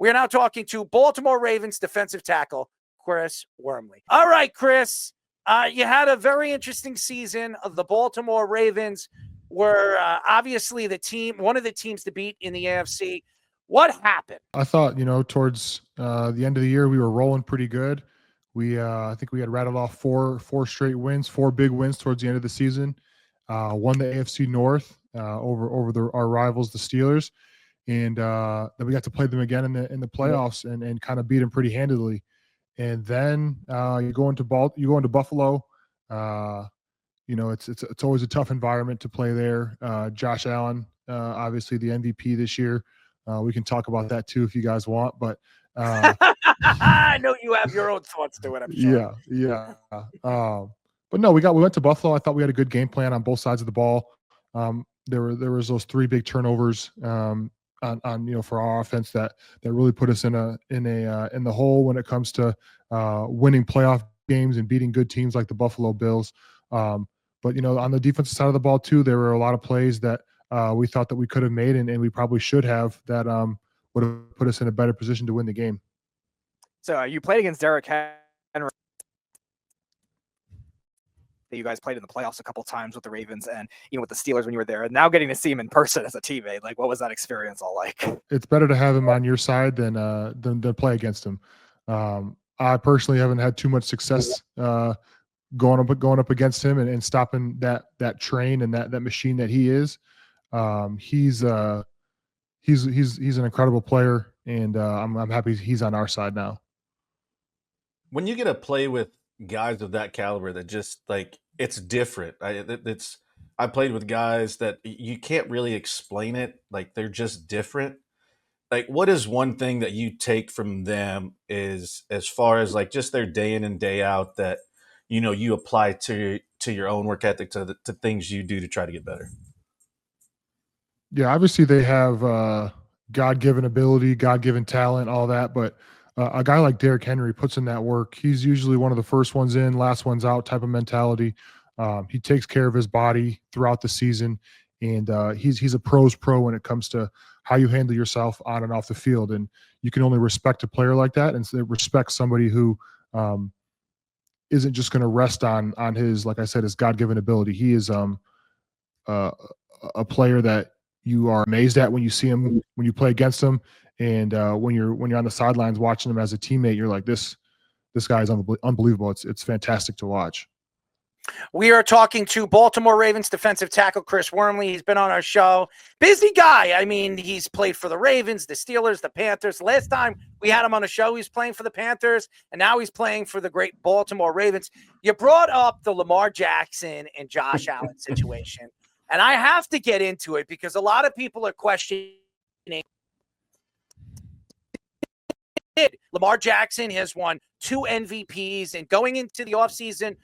We are now talking to Baltimore Ravens defensive tackle, Chris Wormley. All right, Chris, you had a very interesting season. The Baltimore Ravens were obviously one of the teams to beat in the AFC. What happened? I thought, towards the end of the year, we were rolling pretty good. I think we had rattled off four straight wins, 4 big wins towards the end of the season. Won the AFC North over our rivals, the Steelers, and then we got to play them again in the playoffs and kind of beat them pretty handily. And then you go into Buffalo. It's always a tough environment to play there. Josh Allen, obviously the MVP this year. We can talk about that too if you guys want, but I know you have your own thoughts to it, I'm sure. Yeah. But no, we went to Buffalo. I thought we had a good game plan on both sides of the ball. There was those 3 big turnovers on for our offense that really put us in the hole when it comes to winning playoff games and beating good teams like the Buffalo Bills. But on the defensive side of the ball too, there were a lot of plays that we thought that we could have made and we probably should have that would have put us in a better position to win the game. So you played against Derrick Henry. You guys played in the playoffs a couple times with the Ravens and with the Steelers when you were there, and now getting to see him in person as a teammate. Like, what was that experience all like? It's better to have him on your side than play against him. I personally haven't had too much success going up against him and stopping that train and that machine that he is. He's an incredible player, and I'm happy he's on our side now. When you get to play with guys of that caliber, that just like it's different. I played with guys that you can't really explain it. Like they're just different. Like, what is one thing that you take from them is as far as like just their day in and day out that you apply to your own work ethic, to things you do to try to get better? Yeah, obviously they have God-given ability, God-given talent, all that. But a guy like Derrick Henry puts in that work. He's usually one of the first ones in, last ones out type of mentality. He takes care of his body throughout the season, and he's a pro's pro when it comes to how you handle yourself on and off the field. And you can only respect a player like that and respect somebody who isn't just going to rest on his, like I said, his God-given ability. He is a player that you are amazed at when you see him, when you play against him, and when you're on the sidelines watching him as a teammate, you're like, this guy is unbelievable. It's fantastic to watch. We are talking to Baltimore Ravens defensive tackle Chris Wormley. He's been on our show. Busy guy. I mean, he's played for the Ravens, the Steelers, the Panthers. Last time we had him on a show, he was playing for the Panthers, and now he's playing for the great Baltimore Ravens. You brought up the Lamar Jackson and Josh Allen situation, and I have to get into it because a lot of people are questioning. Lamar Jackson has won 2 MVPs, and going into the offseason,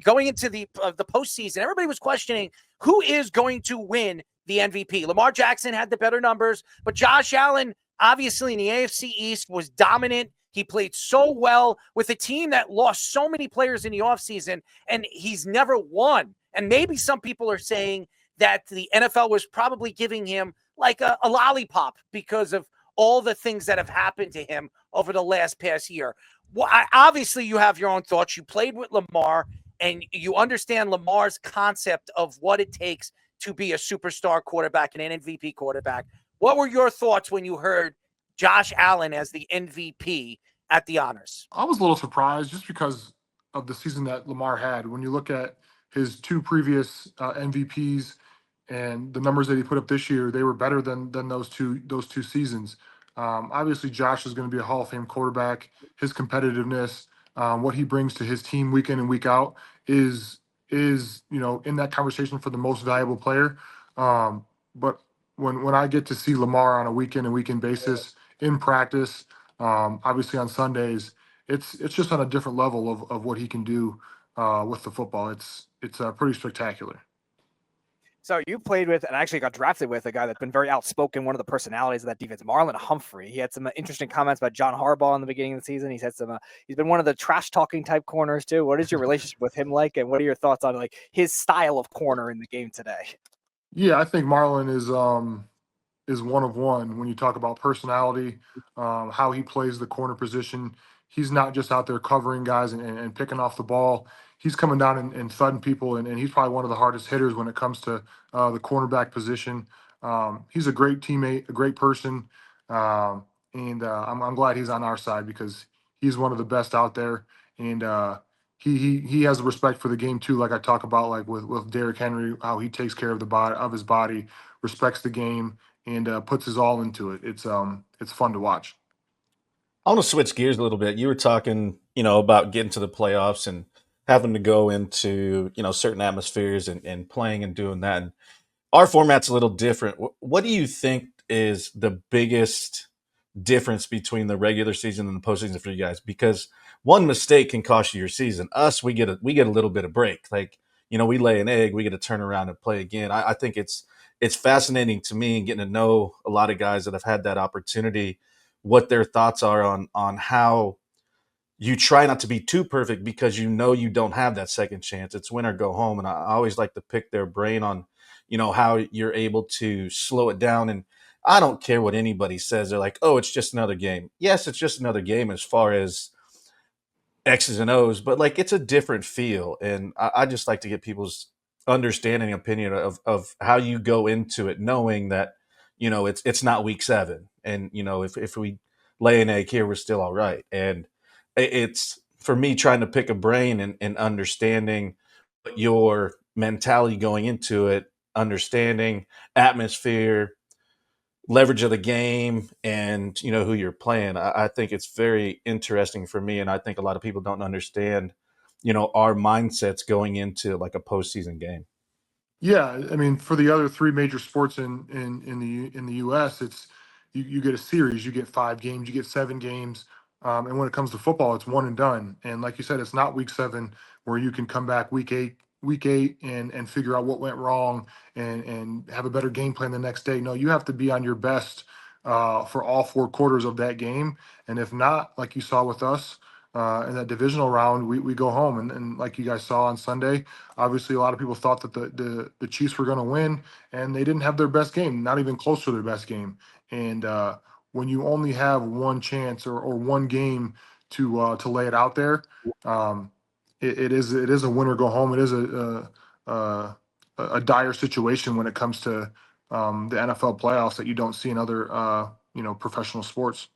going into the postseason, everybody was questioning who is going to win the MVP. Lamar Jackson had the better numbers, but Josh Allen, obviously in the AFC East, was dominant. He played so well with a team that lost so many players in the offseason, and he's never won. And maybe some people are saying that the NFL was probably giving him like a lollipop because of all the things that have happened to him over the past year. Well, obviously, you have your own thoughts. You played with Lamar, and you understand Lamar's concept of what it takes to be a superstar quarterback and an MVP quarterback. What were your thoughts when you heard Josh Allen as the MVP at the honors? I was a little surprised just because of the season that Lamar had. When you look at his 2 previous MVPs and the numbers that he put up this year, they were better than those two seasons. Obviously, Josh is going to be a Hall of Fame quarterback. His competitiveness, what he brings to his team week in and week out is in that conversation for the most valuable player. But when I get to see Lamar on a week in and week in basis in practice, obviously on Sundays, it's just on a different level of what he can do with the football. It's pretty spectacular. So you played with and actually got drafted with a guy that's been very outspoken, one of the personalities of that defense, Marlon Humphrey. He had some interesting comments about John Harbaugh in the beginning of the season. He's had some. He's been one of the trash talking type corners too. What is your relationship with him like, and what are your thoughts on like his style of corner in the game today? Yeah, I think Marlon is is one of one when you talk about personality, how he plays the corner position. He's not just out there covering guys and picking off the ball. He's coming down and thudding people, and he's probably one of the hardest hitters when it comes to the cornerback position. He's a great teammate, a great person, and I'm glad he's on our side because he's one of the best out there. And he has respect for the game too, like I talk about, like with Derrick Henry, how he takes care of his body, respects the game, and puts his all into it. It's fun to watch. I want to switch gears a little bit. You were talking, about getting to the playoffs and having to go into, certain atmospheres and playing and doing that. And our format's a little different. What do you think is the biggest difference between the regular season and the postseason for you guys? Because one mistake can cost you your season. Us, we get a little bit of break. Like, we lay an egg, we get to turn around and play again. I think it's fascinating to me and getting to know a lot of guys that have had that opportunity, what their thoughts are on how you try not to be too perfect because you don't have that second chance. It's win or go home. And I always like to pick their brain on, how you're able to slow it down. And I don't care what anybody says. They're like, oh, it's just another game. Yes, it's just another game as far as X's and O's, but like it's a different feel. And I just like to get people's understanding opinion of how you go into it, knowing that, it's not week 7. And, if we lay an egg here, we're still all right. And it's for me trying to pick a brain and understanding your mentality going into it, understanding atmosphere, leverage of the game, and who you're playing. I think it's very interesting for me, and I think a lot of people don't understand our mindsets going into like a postseason game. Yeah, I mean, for the other three major sports in the U.S., it's you get a series, you get 5 games, you get 7 games, and when it comes to football, it's one and done. And like you said, it's not week 7 where you can come back week 8 and figure out what went wrong and have a better game plan the next day. No, you have to be on your best for all 4 quarters of that game, and if not, like you saw with us. In that divisional round, we go home, and like you guys saw on Sunday, obviously, a lot of people thought that the Chiefs were going to win, and they didn't have their best game, not even close to their best game. And when you only have one chance or one game to lay it out there, um, it is a win or go home. It is a dire situation when it comes to the NFL playoffs that you don't see in other professional sports.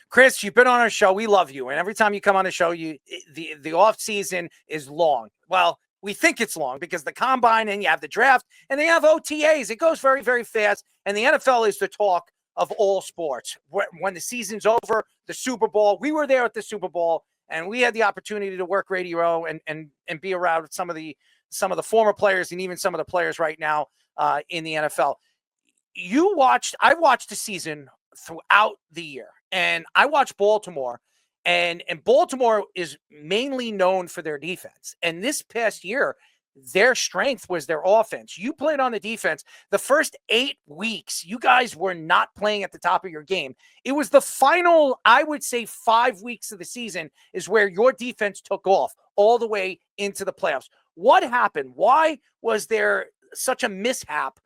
Chris, you've been on our show. We love you. And every time you come on the show, the off season is long. Well, we think it's long because the combine and you have the draft and they have OTAs. It goes very, very fast. And the NFL is the talk of all sports. When the season's over, the Super Bowl, we were there at the Super Bowl and we had the opportunity to work radio and be around with some of the former players and even some of the players right now in the NFL. I watched the season throughout the year. And I watch Baltimore, and Baltimore is mainly known for their defense. And this past year, their strength was their offense. You played on the defense. The first 8 weeks, you guys were not playing at the top of your game. It was the final, I would say, 5 weeks of the season is where your defense took off all the way into the playoffs. What happened? Why was there such a mishap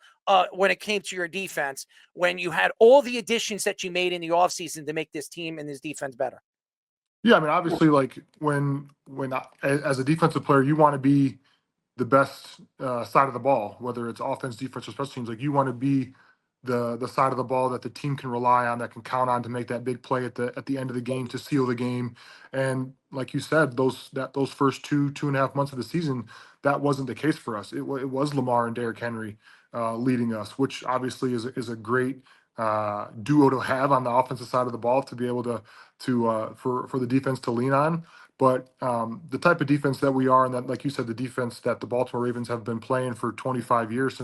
when it came to your defense, when you had all the additions that you made in the offseason to make this team and this defense better? Yeah, I mean, obviously, like as a defensive player, you want to be the best side of the ball, whether it's offense, defense, or special teams. Like you want to be the side of the ball that the team can rely on, that can count on to make that big play at the end of the game to seal the game. And like you said, those first 2.5 months of the season, that wasn't the case for us. It was Lamar and Derrick Henry leading us, which obviously is a great duo to have on the offensive side of the ball to be able to for the defense to lean on. But the type of defense that we are, and that, like you said, the defense that the Baltimore Ravens have been playing for 25 years,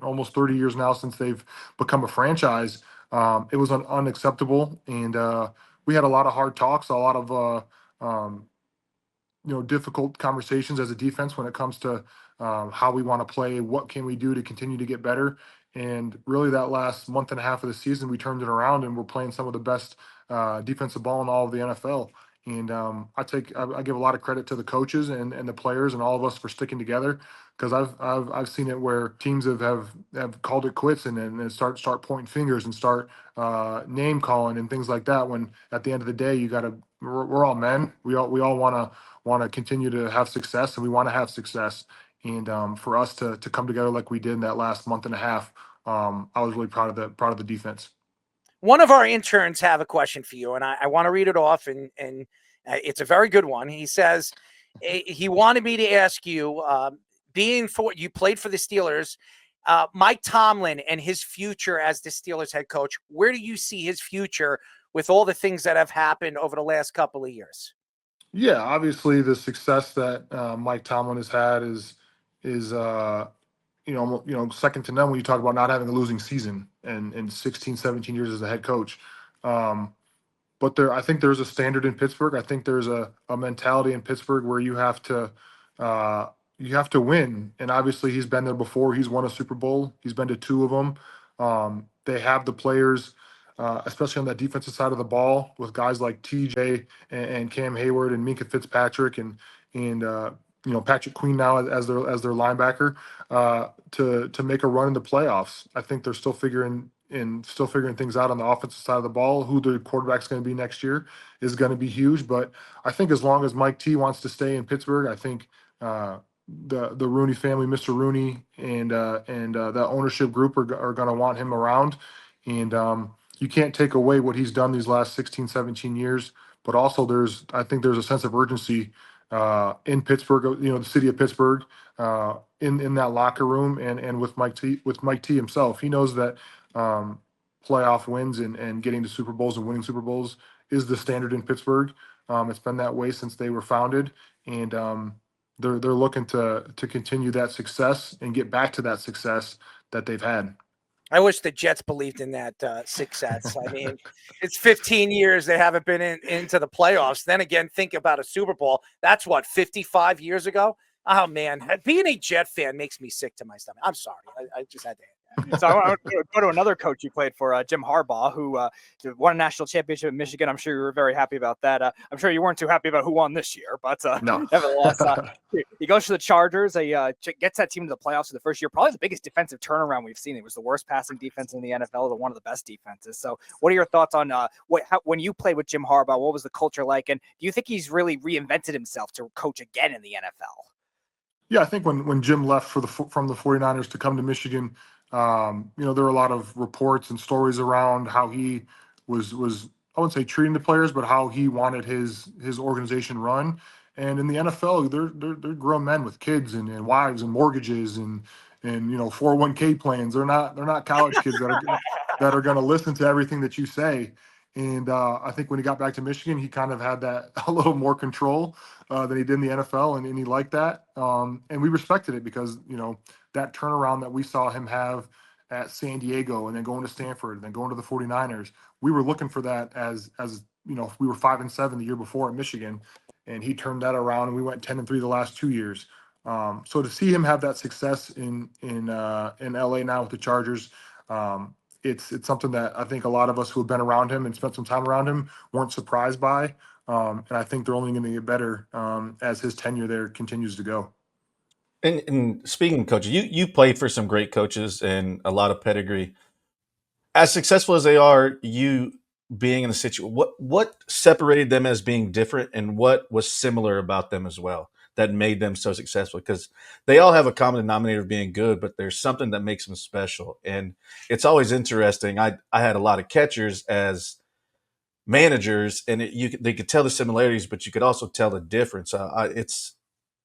almost 30 years now, since they've become a franchise, it was unacceptable. And we had a lot of hard talks, a lot of difficult conversations as a defense when it comes to how we want to play, what can we do to continue to get better. And really, that last month and a half of the season, we turned it around and we're playing some of the best defensive ball in all of the NFL. And I give a lot of credit to the coaches and the players and all of us for sticking together, because I've seen it where teams have called it quits and then start pointing fingers and start name calling and things like that. When at the end of the day, we're all men. We all want to continue to have success, and we want to have success. And for us to come together like we did in that last month and a half, I was really proud of the defense. One of our interns have a question for you, and I want to read it off, and it's a very good one. He says he wanted me to ask you, you played for the Steelers, Mike Tomlin and his future as the Steelers head coach. Where do you see his future with all the things that have happened over the last couple of years? Yeah, obviously the success that Mike Tomlin has had is second to none when you talk about not having a losing season and 16, 17 years as a head coach. But I think there's a standard in Pittsburgh. I think there's a mentality in Pittsburgh where you have to win. And obviously he's been there before. He's won a Super Bowl. He's been to 2 of them. They have the players, especially on that defensive side of the ball, with guys like TJ and Cam Hayward and Minka Fitzpatrick and Patrick Queen now as their linebacker, to make a run in the playoffs. I think they're still figuring things out on the offensive side of the ball. Who the quarterback's going to be next year is going to be huge. But I think as long as Mike T wants to stay in Pittsburgh, I think the Rooney family, Mr. Rooney, and the ownership group are going to want him around. And you can't take away what he's done these last 16, 17 years. But also I think there's a sense of urgency in Pittsburgh, the city of Pittsburgh, in that locker room and with Mike T himself. He knows that playoff wins and getting to Super Bowls and winning Super Bowls is the standard in Pittsburgh. It's been that way since they were founded, and they're looking to continue that success and get back to that success that they've had. I wish the Jets believed in that success. I mean, it's 15 years they haven't been into the playoffs. Then again, think about a Super Bowl. That's 55 years ago. Oh man, being a Jet fan makes me sick to my stomach. I'm sorry. I just had to. So I want to go to another coach you played for, Jim Harbaugh, who won a national championship in Michigan. I'm sure you were very happy about that. I'm sure you weren't too happy about who won this year, but no. Nevertheless, he goes to the Chargers. He gets that team to the playoffs for the first year. Probably the biggest defensive turnaround we've seen. It was the worst passing defense in the NFL, but one of the best defenses. So what are your thoughts on when you played with Jim Harbaugh, what was the culture like? And do you think he's really reinvented himself to coach again in the NFL? Yeah, I think when Jim left from the 49ers to come to Michigan, there were a lot of reports and stories around how he was I wouldn't say treating the players, but how he wanted his organization run. And in the NFL, they're grown men with kids and wives and mortgages and 401k plans. They're not college kids that are going to listen to everything that you say. And I think when he got back to Michigan, he kind of had that a little more control than he did in the NFL, and he liked that. And we respected it because, that turnaround that we saw him have at San Diego and then going to Stanford and then going to the 49ers, we were looking for that as we were 5-7 the year before at Michigan, and he turned that around and we went 10-3 the last 2 years. So to see him have that success in LA now with the Chargers, it's something that I think a lot of us who have been around him and spent some time around him weren't surprised by. And I think they're only going to get better as his tenure there continues to go. And speaking of coaches, you played for some great coaches and a lot of pedigree. As successful as they are, you being in the situation, what separated them as being different, and what was similar about them as well that made them so successful? Because they all have a common denominator of being good, but there's something that makes them special. And it's always interesting. I had a lot of catchers as managers, and they could tell the similarities, but you could also tell the difference.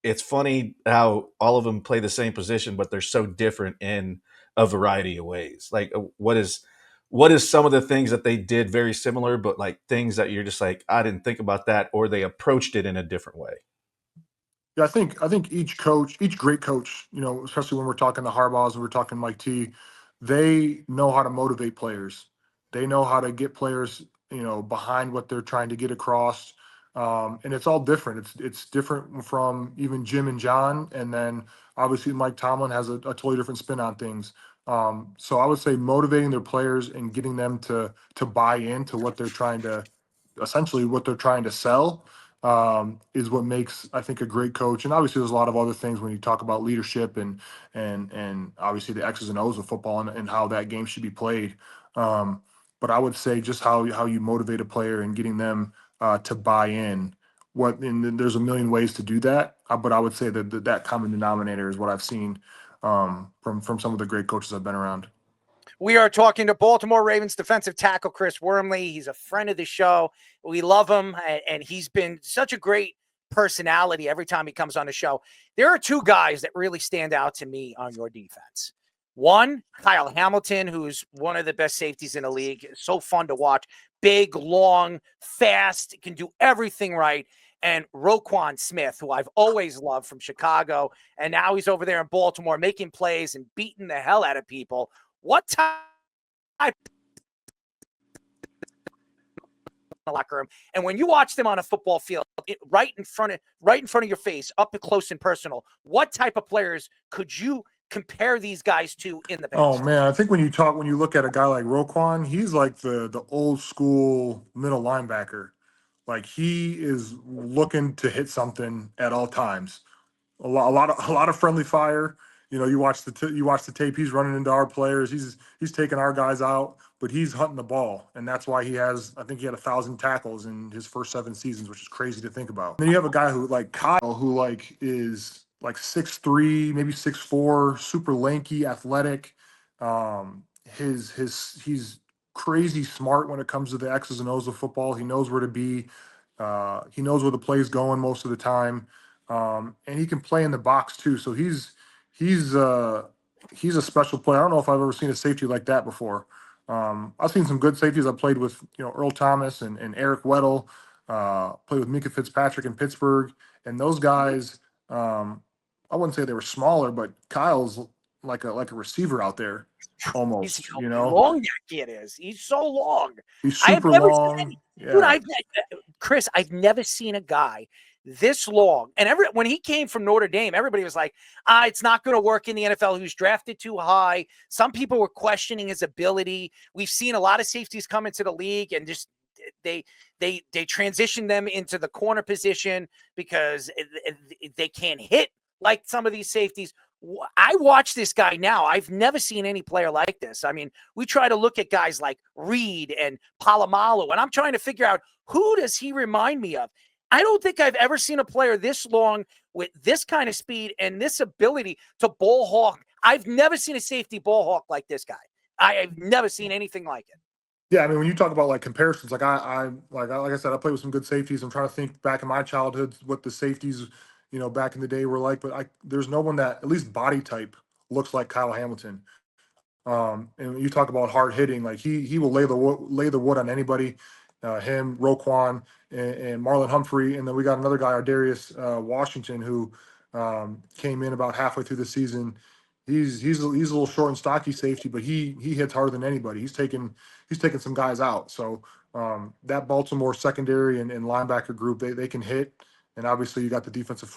It's funny how all of them play the same position, but they're so different in a variety of ways. Like, what is some of the things that they did very similar, but like things that you're just like, I didn't think about that, or they approached it in a different way? Yeah, I think each great coach, especially when we're talking the Harbaughs and we're talking Mike T, they know how to motivate players. They know how to get players, behind what they're trying to get across. And it's all different. It's different from even Jim and John, and then obviously Mike Tomlin has a totally different spin on things. So I would say motivating their players and getting them to buy into what they're trying to essentially what they're trying to sell, is what makes, I think, a great coach. And obviously there's a lot of other things when you talk about leadership and obviously the X's and O's of football and how that game should be played. But I would say just how you motivate a player and getting them to buy in. And there's a million ways to do that, but I would say that common denominator is what I've seen from some of the great coaches I've been around. We are talking to Baltimore Ravens defensive tackle Chris Wormley. He's a friend of the show. We love him, and he's been such a great personality every time he comes on the show. There are two guys that really stand out to me on your defense. One, Kyle Hamilton, who's one of the best safeties in the league. So fun to watch. Big, long, fast, can do everything right. And Roquan Smith, who I've always loved from Chicago, and now he's over there in Baltimore making plays and beating the hell out of people. What type the locker room? And when you watch them on a football field, right in front of your face, up close and personal, what type of players could you compare these guys to in the past? Oh man, I think when you look at a guy like Roquan, he's like the old school middle linebacker. Like he is looking to hit something at all times. A lot of friendly fire. You watch the tape. He's running into our players. He's taking our guys out, but he's hunting the ball, and that's why I think he had 1,000 tackles in his first 7 seasons, which is crazy to think about. And then you have a guy who like Kyle, who like is like 6'3", maybe 6'4", super lanky, athletic. He's crazy smart when it comes to the X's and O's of football. He knows where to be. He knows where the play's going most of the time. And he can play in the box too. So he's a special player. I don't know if I've ever seen a safety like that before. I've seen some good safeties. I played with Earl Thomas and Eric Weddle. Played with Mika Fitzpatrick in Pittsburgh, and those guys. I wouldn't say they were smaller, but Kyle's like a receiver out there almost. He's long that kid is. He's so long. He's super long. Dude, Chris, I've never seen a guy this long. And when he came from Notre Dame, everybody was like, it's not going to work in the NFL. He was drafted too high. Some people were questioning his ability. We've seen a lot of safeties come into the league and just they transition them into the corner position because they can't hit like some of these safeties. I watch this guy now. I've never seen any player like this. I mean, we try to look at guys like Reed and Palomalu, and I'm trying to figure out who does he remind me of. I don't think I've ever seen a player this long with this kind of speed and this ability to ball hawk. I've never seen a safety ball hawk like this guy. I've never seen anything like it. Yeah, I mean, when you talk about like comparisons, like I said, I played with some good safeties. I'm trying to think back in my childhood what the safeties, back in the day were like. But there's no one that at least body type looks like Kyle Hamilton. And when you talk about hard hitting, like he will lay the wood on anybody. Him, Roquan, and Marlon Humphrey, and then we got another guy, Darius Washington, who came in about halfway through the season. He's a little short and stocky safety, but he hits harder than anybody. He's taking some guys out. So that Baltimore secondary and linebacker group, they can hit, and obviously you got the defensive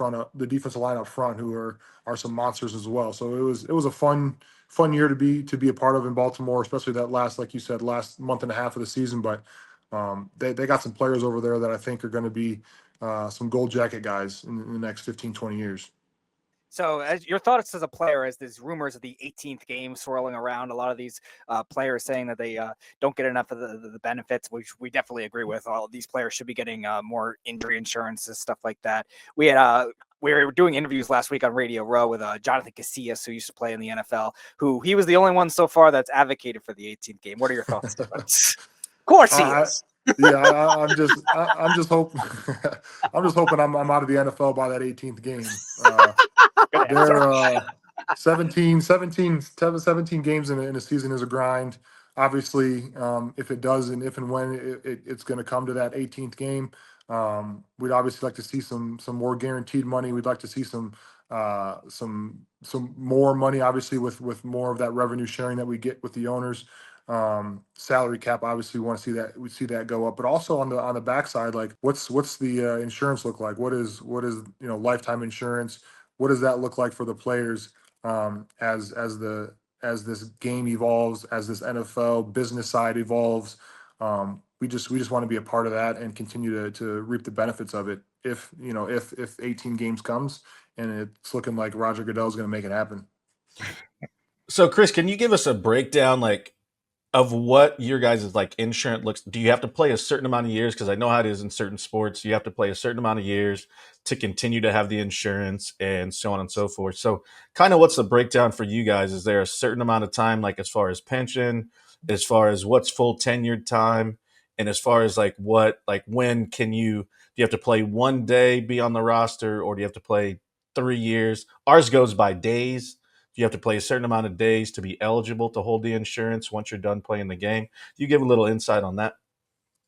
line up front, who are some monsters as well. So it was a fun year to be a part of in Baltimore, especially that last month and a half of the season. But they got some players over there that I think are going to be some gold jacket guys in the next 15, 20 years. So as your thoughts as a player, as there's rumors of the 18th game swirling around, a lot of these players saying that they don't get enough of the benefits, which we definitely agree with. All these players should be getting more injury insurance and stuff like that. We were doing interviews last week on Radio Row with Jonathan Casillas, who used to play in the NFL, he was the only one so far that's advocated for the 18th game. What are your thoughts? Of course he is. I'm just hoping I'm out of the NFL by that 18th game. They're 17 games in a season is a grind. Obviously, if it does and if and when it's going to come to that 18th game, we'd obviously like to see some more guaranteed money. We'd like to see some more money, obviously, with more of that revenue sharing that we get with the owners. Salary cap, obviously we want to see that go up, but also on the backside, like what's the insurance look like? What is lifetime insurance? What does that look like for the players as this game evolves, as this NFL business side evolves? we just want to be a part of that and continue to reap the benefits of it. If 18 games comes and it's looking like Roger Goodell is going to make it happen. So, Chris, can you give us a breakdown, like, of what your guys' like insurance looks? Do you have to play a certain amount of years? Because I know how it is in certain sports. You have to play a certain amount of years to continue to have the insurance and so on and so forth. So kind of what's the breakdown for you guys? Is there a certain amount of time, like as far as pension, as far as what's full tenured time, and as far as like what, like when can do you have to play one day, be on the roster, or do you have to play 3 years? Ours goes by days. You have to play a certain amount of days to be eligible to hold the insurance once you're done playing the game. You give a little insight on that?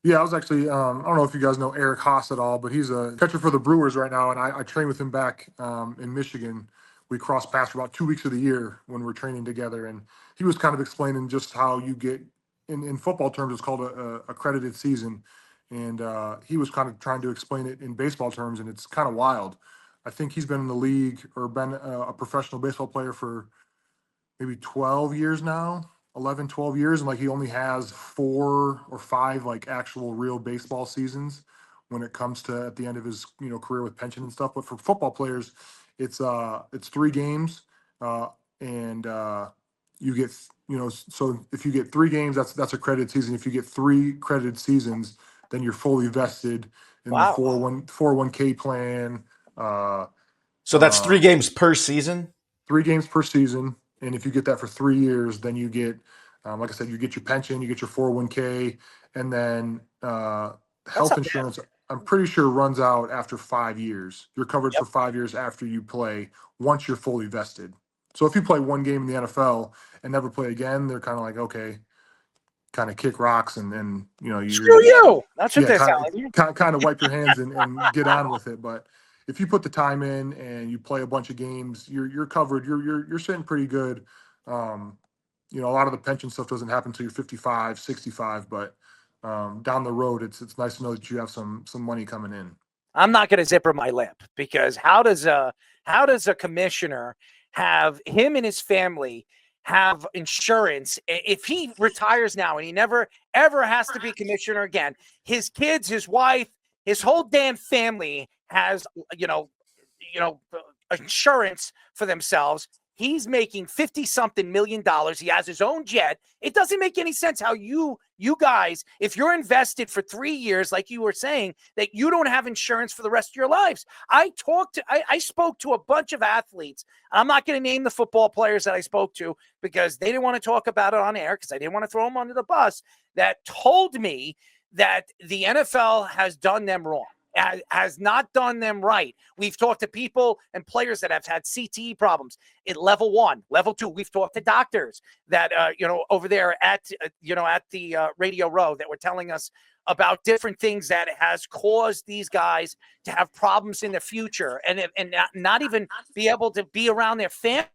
Yeah, I was actually, I don't know if you guys know Eric Haas at all, but he's a catcher for the Brewers right now. And I train with him back in Michigan. We cross paths for about 2 weeks of the year when we're training together. And he was kind of explaining just how you get, in football terms, it's called a accredited season. And he was kind of trying to explain it in baseball terms, and it's kind of wild. I think he's been in the league or been a professional baseball player for maybe 12 years now, 11, 12 years. And like he only has 4 or 5 like actual real baseball seasons when it comes to at the end of his, career with pension and stuff. But for football players, it's 3 games. And you get, so if you get 3 games, that's a credited season. If you get 3 credited seasons, then you're fully vested in the 401k plan. So that's 3 games per season? 3 games per season. And if you get that for 3 years, then you get, like I said, you get your pension, you get your 401k, and then health insurance, I'm pretty sure runs out after 5 years. You're covered for 5 years after you play, once you're fully vested. So if you play 1 game in the NFL and never play again, they're kind of like, okay, kind of kick rocks and screw you. That's what they're telling you. Kind of wipe your hands and get on with it. But if you put the time in and you play a bunch of games, you're covered. You're sitting pretty good. A lot of the pension stuff doesn't happen until you're 55, 65, but down the road, it's nice to know that you have some money coming in. I'm not going to zipper my lip, because how does a commissioner have him and his family have insurance if he retires now and he never ever has to be commissioner again? His kids, his wife, his whole damn family has insurance for themselves. He's making $50-something million. He has his own jet. It doesn't make any sense how you guys, if you're invested for 3 years, like you were saying, that you don't have insurance for the rest of your lives. I spoke to a bunch of athletes. I'm not going to name the football players that I spoke to because they didn't want to talk about it on air because I didn't want to throw them under the bus, that told me that the NFL has done them wrong. Has not done them right. We've talked to people and players that have had CTE problems at level 1, level 2. We've talked to doctors that, over there at the Radio Row that were telling us about different things that has caused these guys to have problems in the future and not even be able to be around their family.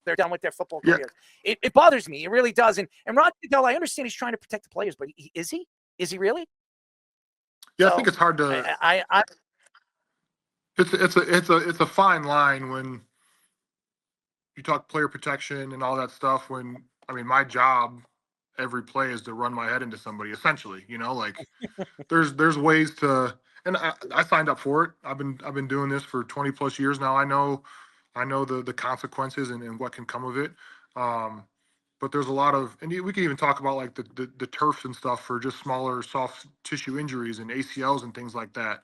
They're done with their football careers. It bothers me. It really does. And Roger Goodell, I understand he's trying to protect the players, but is he? Is he really? Yeah, so, I think it's hard to. It's a fine line when you talk player protection and all that stuff. When my job every play is to run my head into somebody. Essentially, there's ways to. And I signed up for it. I've been doing this for 20 plus years now. I know the consequences and what can come of it. But there's a lot of, and we can even talk about like the turfs and stuff for just smaller soft tissue injuries and ACLs and things like that.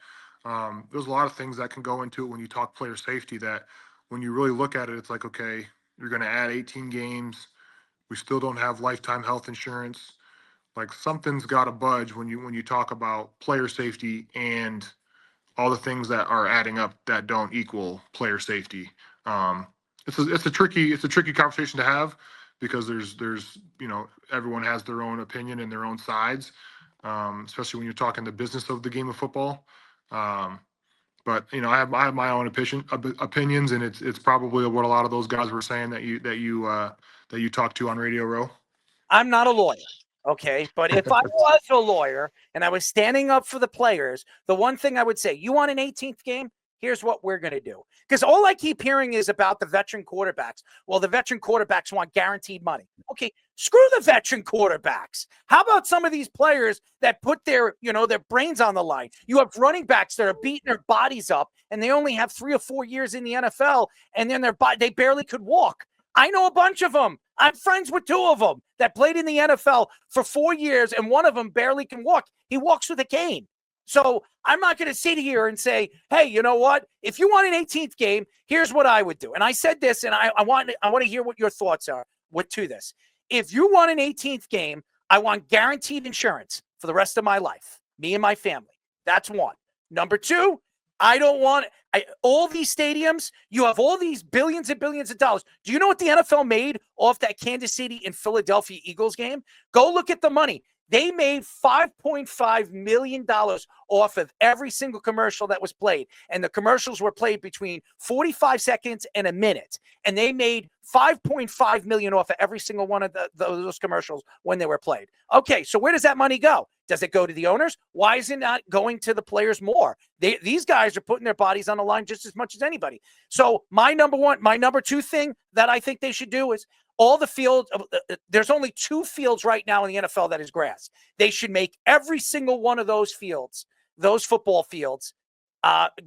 There's a lot of things that can go into it when you talk player safety that when you really look at it, it's like, okay, you're going to add 18 games. We still don't have lifetime health insurance. Like something's got to budge when you talk about player safety and all the things that are adding up that don't equal player safety. It's a tricky conversation to have because there's everyone has their own opinion and their own sides, especially when you're talking the business of the game of football. But I have my own opinions, and it's probably what a lot of those guys were saying that you talked to on Radio Row. I'm not a lawyer. Okay, but if I was a lawyer and I was standing up for the players, the one thing I would say, you want an 18th game? Here's what we're going to do. Because all I keep hearing is about the veteran quarterbacks. Well, the veteran quarterbacks want guaranteed money. Okay, Screw the veteran quarterbacks. How about some of these players that put their brains on the line? You have running backs that are beating their bodies up, and they only have 3 or 4 years in the NFL, and then they barely could walk. I know a bunch of them. I'm friends with 2 of them that played in the NFL for 4 years, and one of them barely can walk. He walks with a cane. So I'm not going to sit here and say, hey, you know what? If you want an 18th game, here's what I would do. And I said this, and I want to hear what your thoughts are to this. If you want an 18th game, I want guaranteed insurance for the rest of my life, me and my family. That's one. Number 2, I don't want all these stadiums. You have all these billions and billions of dollars. Do you know what the NFL made off that Kansas City and Philadelphia Eagles game? Go look at the money. They made $5.5 million off of every single commercial that was played. And the commercials were played between 45 seconds and a minute. And they made $5.5 million off of every single one of those commercials when they were played. Okay, so where does that money go? Does it go to the owners? Why is it not going to the players more? These guys are putting their bodies on the line just as much as anybody. So my number 2 thing that I think they should do is all the fields. There's only 2 fields right now in the NFL that is grass. They should make every single one of those fields, those football fields,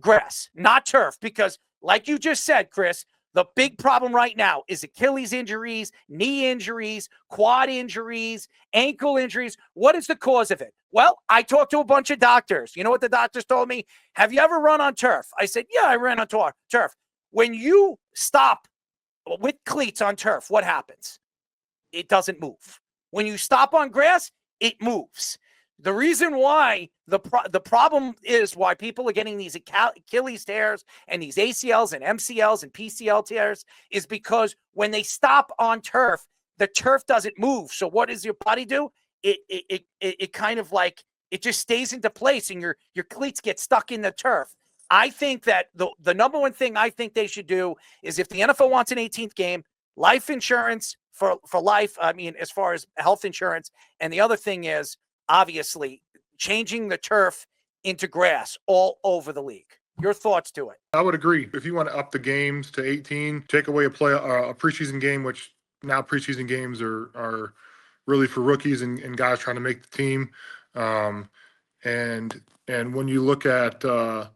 grass, not turf. Because like you just said, Chris, the big problem right now is Achilles injuries, knee injuries, quad injuries, ankle injuries. What is the cause of it? Well, I talked to a bunch of doctors. You know what the doctors told me? Have you ever run on turf? I said, yeah, I ran on turf. When you stop with cleats on turf, what happens? It doesn't move. When you stop on grass, it moves. The reason why the problem is why people are getting these Achilles tears and these ACLs and MCLs and PCL tears is because when they stop on turf, the turf doesn't move. So what does your body do? It kind of like it just stays into place, and your cleats get stuck in the turf. I think that the number one thing I think they should do is, if the NFL wants an 18th game, life insurance for life. I mean, as far as health insurance, and the other thing is, obviously, changing the turf into grass all over the league. Your thoughts to it? I would agree. If you want to up the games to 18, take away a preseason game, which now preseason games are really for rookies and guys trying to make the team. And when you look at the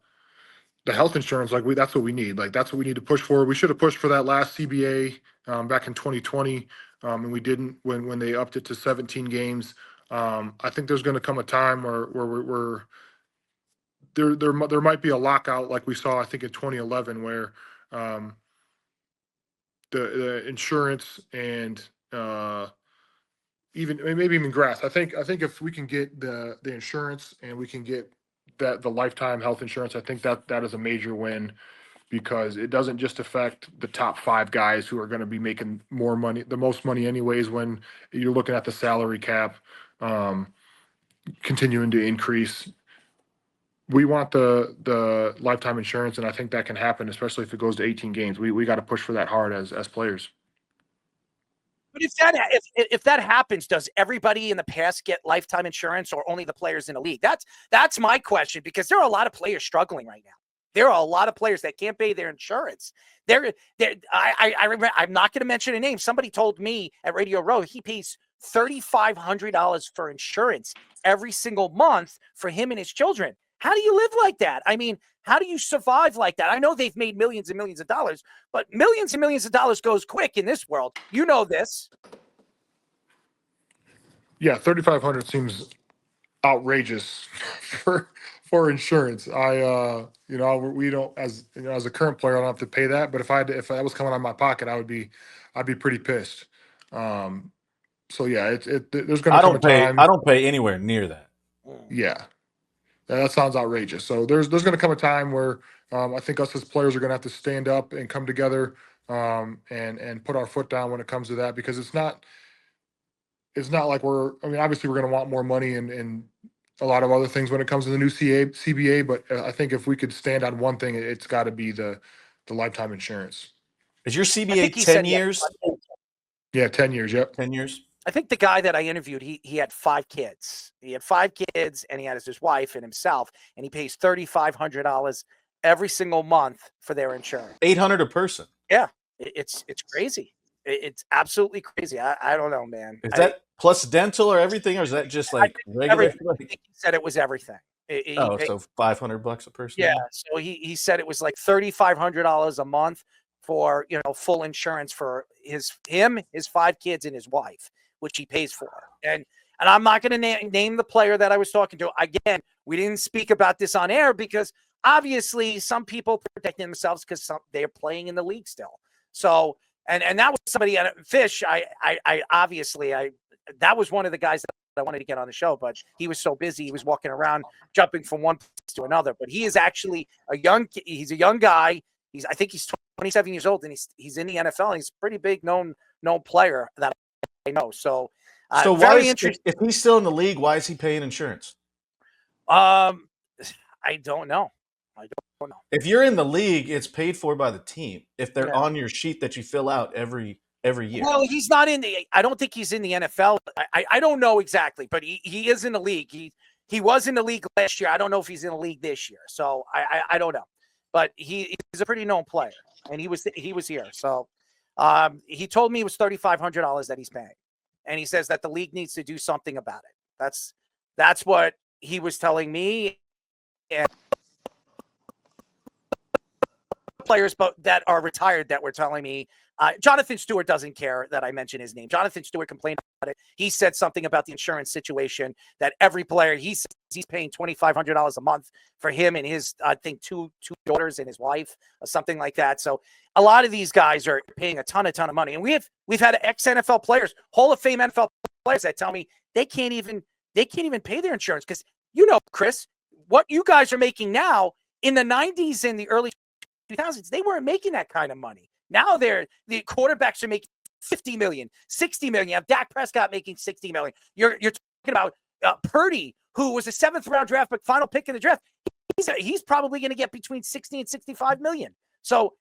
health insurance, that's what we need. That's what we need to push for. We should have pushed for that last CBA back in 2020, and we didn't when they upped it to 17 games. I think there's going to come a time where there might be a lockout like we saw, I think, in 2011, where the insurance and maybe even grass. I think if we can get the insurance and we can get the lifetime health insurance, I think that is a major win, because it doesn't just affect the top 5 guys who are going to be making more money, the most money anyways, when you're looking at the salary cap continuing to increase. We want the lifetime insurance, and I think that can happen, especially if it goes to 18 games. We got to push for that hard as players. But if that happens, does everybody in the past get lifetime insurance, or only the players in the league? That's my question, because there are a lot of players struggling right now. There are a lot of players that can't pay their insurance. I remember, I'm not going to mention a name. Somebody told me at Radio Row he pays $3,500 for insurance every single month for him and his children. How do you live like that? I mean, how do you survive like that? I know they've made millions and millions of dollars, but millions and millions of dollars goes quick in this world. You know this. Yeah, $3,500 seems outrageous for insurance. We don't, as a current player, I don't have to pay that. But if that was coming out of my pocket, I'd be pretty pissed. So yeah, there's going to come a time. I don't pay anywhere near that. Yeah. That sounds outrageous. So there's going to come a time where I think us as players are going to have to stand up and come together and put our foot down when it comes to that, because it's not like obviously we're going to want more money and a lot of other things when it comes to the new CBA, but I think if we could stand on one thing, it's got to be the lifetime insurance. Is your CBA 10 years? Yeah, 10 years. Yep. 10 years. I think the guy that I interviewed, he had 5 kids. He had 5 kids, and he had his wife and himself, and he pays $3,500 every single month for their insurance. $800 a person. Yeah, it's crazy. It's absolutely crazy. I don't know, man. Is that plus dental or everything, or is that just like regular? Everything. I think he said it was everything. He paid, So $500 a person. yeah. So he said it was like $3,500 a month for full insurance for his 5 kids, and his wife, which he pays for. And I'm not going to name the player that I was talking to. Again, we didn't speak about this on air because obviously some people protecting themselves because they're playing in the league still. So and that was somebody at Fish. I obviously that was one of the guys that I wanted to get on the show, but he was so busy. He was walking around jumping from one place to another. But he is actually he's a young guy. I think he's 27 years old, and he's in the NFL. And he's a pretty big known player that I know. So why if he's still in the league, why is he paying insurance? I don't know. If you're in the league, it's paid for by the team. If they're on your sheet that you fill out every year. Well, he's not in the. I don't think he's in the NFL. I don't know exactly, but he is in the league. He was in the league last year. I don't know if he's in the league this year. So I don't know, but he's a pretty known player, and he was here. So he told me it was $3,500 that he's paying, and he says that the league needs to do something about it. That's what he was telling me. And players that are retired that were telling me, Jonathan Stewart doesn't care that I mention his name. Jonathan Stewart complained about it. He said something about the insurance situation that every player, he's paying $2,500 a month for him and his, I think, two daughters and his wife or something like that. So a lot of these guys are paying a ton of money. And we've had ex-NFL players, Hall of Fame NFL players that tell me they can't even pay their insurance because, Chris, what you guys are making now in the 90s and the early 2000s, they weren't making that kind of money. Now the quarterbacks are making $50 million, $60 million. You have Dak Prescott making $60 million. You're talking about Purdy, who was a 7th round draft pick, final pick in the draft. He's probably going to get between 60 and 65 million. So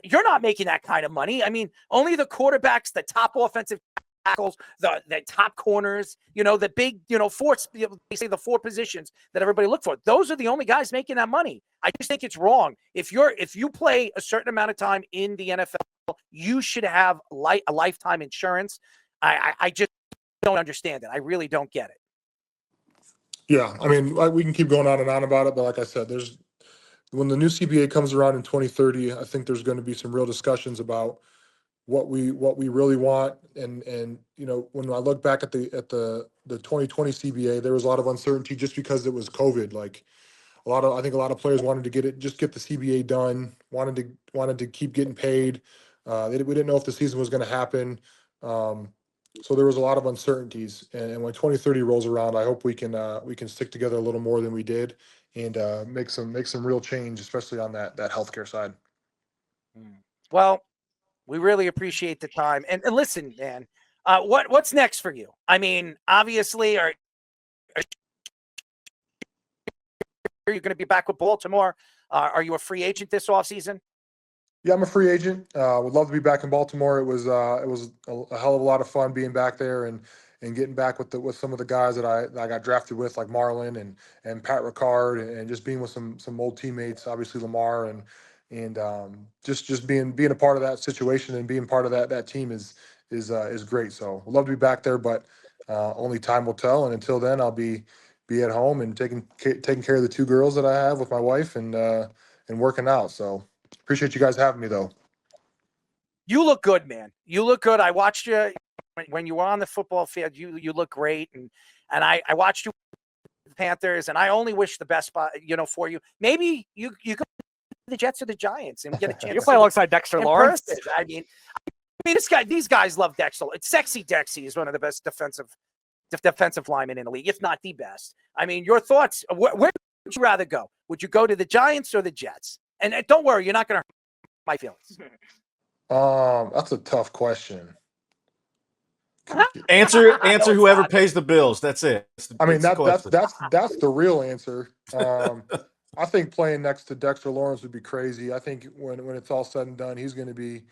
you're not making that kind of money. I mean, only the quarterbacks, the top offensive tackles, the top corners, the big, they say the 4 positions that everybody look for. Those are the only guys making that money. I just think it's wrong. If you play a certain amount of time in the NFL, you should have a lifetime insurance. I just don't understand it. I really don't get it. Yeah, I mean, we can keep going on and on about it, but like I said, when the new CBA comes around in 2030, I think there's going to be some real discussions about what we really want. And when I look back at the 2020 CBA, there was a lot of uncertainty just because it was COVID. Like I think a lot of players wanted to get the CBA done, wanted to keep getting paid. We didn't know if the season was going to happen. So there was a lot of uncertainties. And when 2030 rolls around, I hope we can stick together a little more than we did and make some real change, especially on that healthcare side. Well, we really appreciate the time. And listen, man, what's next for you? I mean, obviously, are you going to be back with Baltimore? Are you a free agent this offseason? Yeah, I'm a free agent. Would love to be back in Baltimore. It was a hell of a lot of fun being back there and getting back with some of the guys that I got drafted with, like Marlon and Pat Ricard, and just being with some old teammates, obviously Lamar and just being a part of that situation and being part of that team is great. So we'd love to be back there, but only time will tell. And until then, I'll be at home and taking care of the 2 girls that I have with my wife and working out. So appreciate you guys having me, though. You look good, man. You look good. I watched you when you were on the football field. You look great, and I watched you with the Panthers, and I only wish the best for you. Maybe you go the Jets or the Giants and we get a chance. You play alongside Dexter Lawrence. I mean, these guys love Dexter. It's Sexy Dexy is one of the best defensive linemen in the league, if not the best. I mean, your thoughts? Where would you rather go? Would you go to the Giants or the Jets? And don't worry, you're not going to hurt my feelings. That's a tough question. Answer whoever pays the bills. That's it. That's the real answer. I think playing next to Dexter Lawrence would be crazy. I think when it's all said and done, he's going to be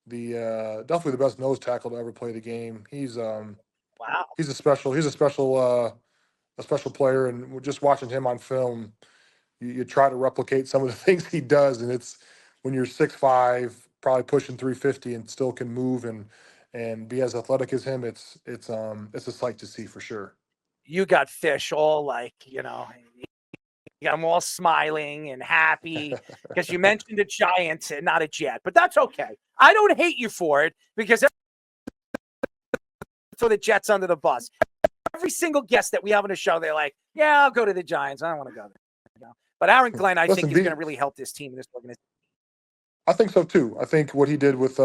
definitely the best nose tackle to ever play the game. He's he's a special player, and just watching him on film, you try to replicate some of the things he does, and it's when you're 6'5", probably pushing 350 and still can move and be as athletic as him, it's a sight to see for sure. You got Fish all like, you got them all smiling and happy because you mentioned a Giant and not a Jet, but that's okay. I don't hate you for it because throw the Jets under the bus. Every single guest that we have on the show, they're like, yeah, I'll go to the Giants. I don't want to go there. But Aaron Glenn, I think, is going to really help this team and this organization. I think so too. I think what he did with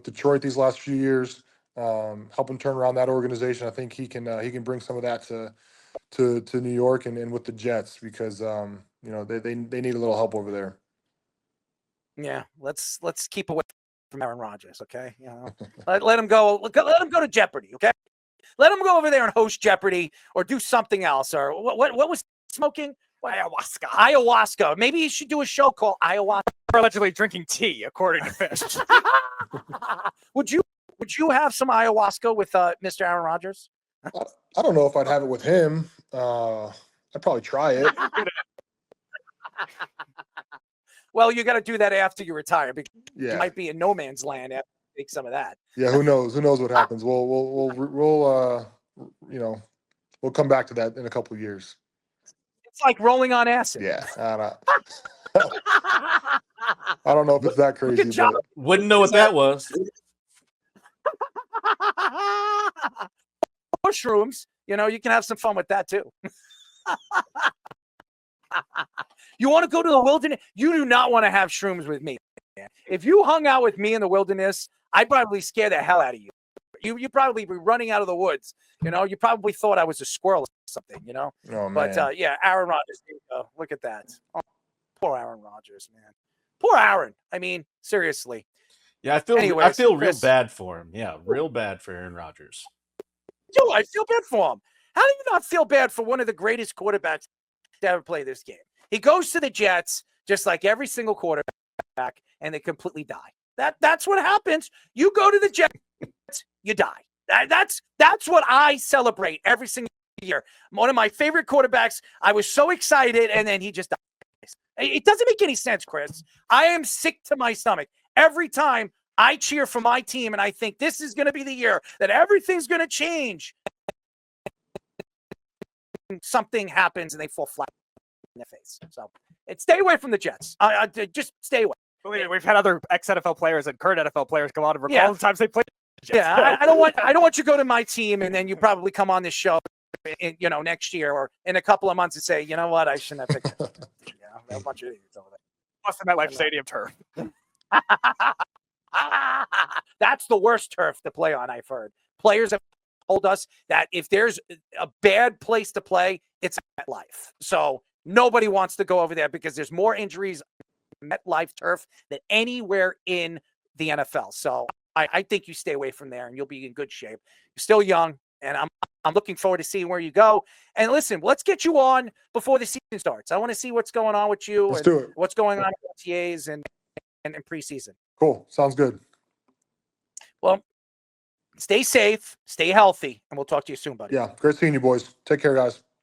Detroit these last few years, help him turn around that organization. I think he can bring some of that to New York and with the Jets because they need a little help over there. Yeah, let's keep away from Aaron Rodgers, okay? Let him go. Let him go to Jeopardy, okay? Let him go over there and host Jeopardy or do something else. Or what was smoking? Ayahuasca. Maybe he should do a show called Ayahuasca. Or allegedly drinking tea, according to Fish. Would you have some ayahuasca with Mr. Aaron Rodgers? I don't know if I'd have it with him. I'd probably try it. Well, you got to do that after you retire because Yeah. you might be in no man's land after you take some of that. Yeah, who knows? Who knows what happens? We'll come back to that in a couple of years. It's like rolling on acid. Yeah, I don't know if it's that crazy. Good job. But Wouldn't know what that was. Mushrooms, you can have some fun with that too. You want to go to the wilderness? You do not want to have shrooms with me. If you hung out with me in the wilderness, I'd probably scare the hell out of you. You probably be running out of the woods. You probably thought I was a squirrel or something. Oh, man. But Aaron Rodgers. There you go. Look at that. Oh, poor Aaron Rodgers, man. Poor Aaron. I mean, seriously. Yeah, I feel real bad for him. Yeah, real bad for Aaron Rodgers. Yo, I feel bad for him. How do you not feel bad for one of the greatest quarterbacks to ever play this game? He goes to the Jets, just like every single quarterback, and they completely die. That's what happens. You go to the Jets, you die. That's what I celebrate every single year. One of my favorite quarterbacks. I was so excited, and then he just dies. It doesn't make any sense, Chris. I am sick to my stomach every time I cheer for my team, and I think this is going to be the year that everything's going to change. Something happens, and they fall flat in the face. So stay away from the Jets. Just stay away. We've had other ex-NFL players and current NFL players come on and recall the times they played. Yeah, I don't want you to go to my team and then you probably come on this show, next year or in a couple of months and say, you know what, I shouldn't have picked it. A bunch of idiots over there. Plus the MetLife Stadium turf. That's the worst turf to play on, I've heard. Players have told us that if there's a bad place to play, it's MetLife. So nobody wants to go over there because there's more injuries on MetLife turf than anywhere in the NFL. So I think you stay away from there and you'll be in good shape. You're still young, and I'm looking forward to seeing where you go. And listen, let's get you on before the season starts. I want to see what's going on with you and what's going on with OTAs and preseason. Cool. Sounds good. Well, stay safe, stay healthy, and we'll talk to you soon, buddy. Yeah, great seeing you, boys. Take care, guys.